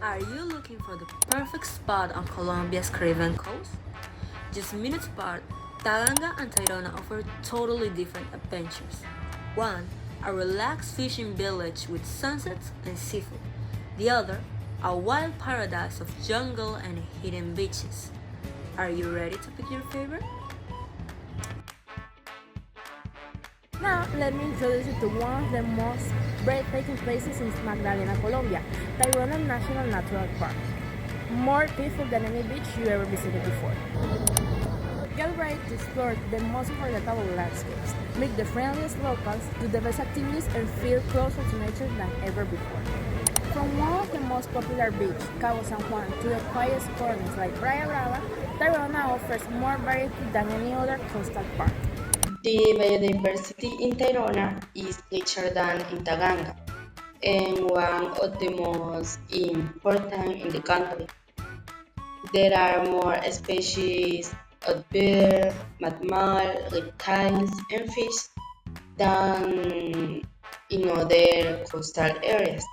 Are you looking for the perfect spot on Colombia's Caribbean coast? Just minutes apart, Taganga and Tayrona offer totally different adventures. One, a relaxed fishing village with sunsets and seafood. The other, a wild paradise of jungle and hidden beaches. Are you ready to pick your favorite? Now, let me introduce you to one of the most breathtaking places in Magdalena, Colombia, Tayrona National Natural Park. More peaceful than any beach you ever visited before. Get ready to explore the most unforgettable landscapes, meet the friendliest locals, do the best activities, and feel closer to nature than ever before. From one of the most popular beaches, Cabo San Juan, to the quietest corners like Playa Brava, Tayrona offers more variety than any other coastal park. The biodiversity in Tayrona is richer than in Taganga and one of the most important in the country. There are more species of birds, mammal, reptiles, and fish than in other coastal areas.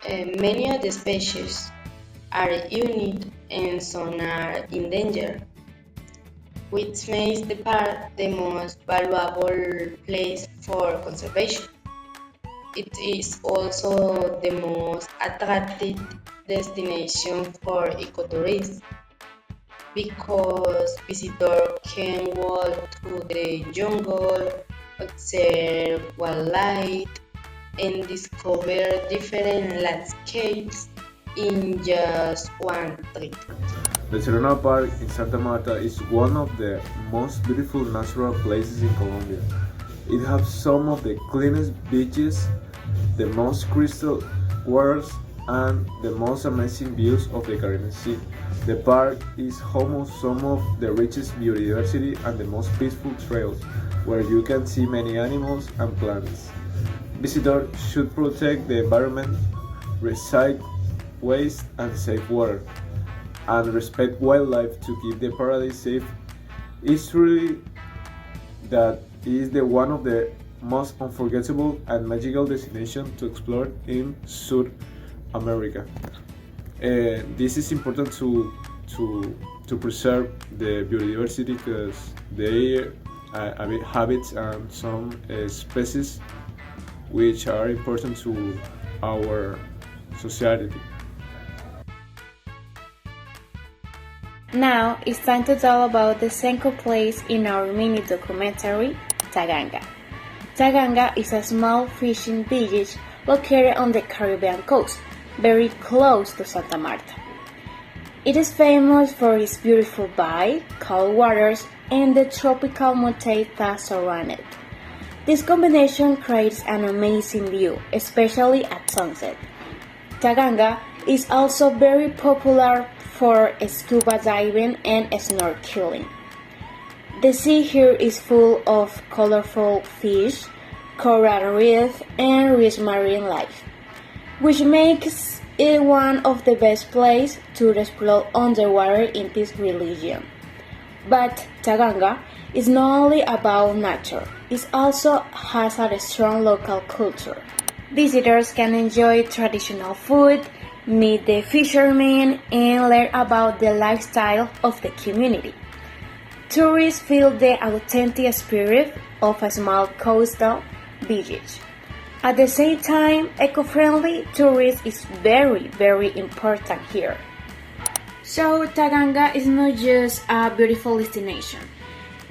Many of the species are unique and some are endangered, which makes the park the most valuable place for conservation. It is also the most attractive destination for ecotourism because visitors can walk through the jungle, observe wildlife, and discover different landscapes in just one trip. The Tayrona Park in Santa Marta is one of the most beautiful natural places in Colombia. It has some of the cleanest beaches, the most crystal waters, and the most amazing views of the Caribbean Sea. The park is home of some of the richest biodiversity and the most peaceful trails, where you can see many animals and plants. Visitors should protect the environment, recycle waste, and save water, and respect wildlife to keep the paradise safe. It's truly that is the one of the most unforgettable and magical destinations to explore in South America. This is important to preserve the biodiversity because they habits and some species which are important to our society. Now it's time to talk about the second place in our mini documentary, Taganga. Taganga is a small fishing village located on the Caribbean coast, very close to Santa Marta. It is famous for its beautiful bay, cold waters, and the tropical mountains that surround it. This combination creates an amazing view, especially at sunset. Taganga is also very popular for scuba diving and snorkeling. The sea here is full of colorful fish, coral reef, and rich marine life, which makes it one of the best places to explore underwater in this region. But Taganga is not only about nature, it also has a strong local culture. Visitors can enjoy traditional food, meet the fishermen, and learn about the lifestyle of the community. Tourists feel the authentic spirit of a small coastal village. At the same time, eco-friendly tourism is very important here. So Taganga is not just a beautiful destination.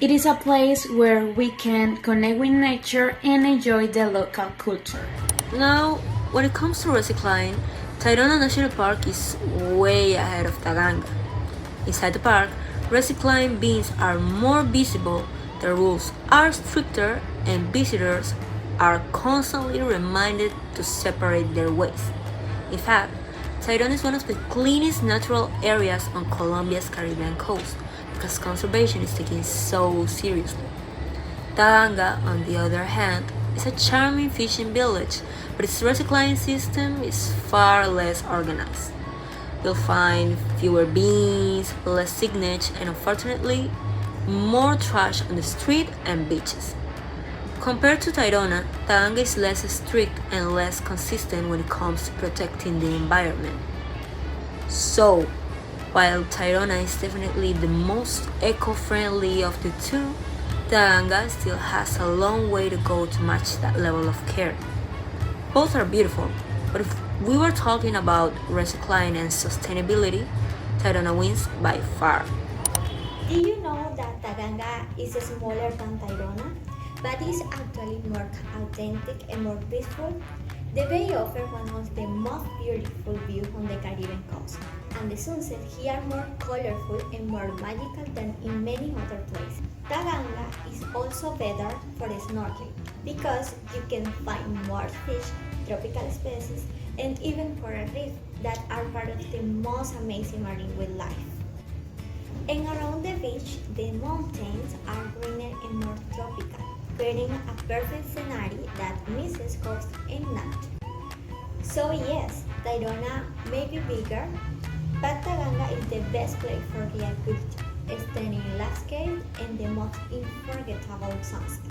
It is a place where we can connect with nature and enjoy the local culture. Now, when it comes to recycling, Tayrona National Park is way ahead of Taganga. Inside the park, recycling bins are more visible, the rules are stricter, and visitors are constantly reminded to separate their waste. In fact, Tayrona is one of the cleanest natural areas on Colombia's Caribbean coast because conservation is taken so seriously. Taganga, on the other hand, is a charming fishing village, but its recycling system is far less organized. You'll find fewer bins, less signage, and unfortunately, more trash on the street and beaches. Compared to Tayrona, Taganga is less strict and less consistent when it comes to protecting the environment. So, while Tayrona is definitely the most eco-friendly of the two, Taganga still has a long way to go to match that level of care. Both are beautiful, but if we were talking about recycling and sustainability, Tayrona wins by far. Did you know that Taganga is smaller than Tayrona, but is actually more authentic and more peaceful? The bay offers one of the most beautiful views on the Caribbean coast, and the sunset here are more colorful and more magical than in many other places. Taganga is also better for snorkeling because you can find more fish, tropical species, and even coral reefs that are part of the most amazing marine wildlife. And around the beach, the mountains are greener and more tropical, creating a perfect scenario that mixes coast and nature. So yes, Tayrona may be bigger, but Taganga is the best place for real culture, stunning landscape, and the most unforgettable sunset.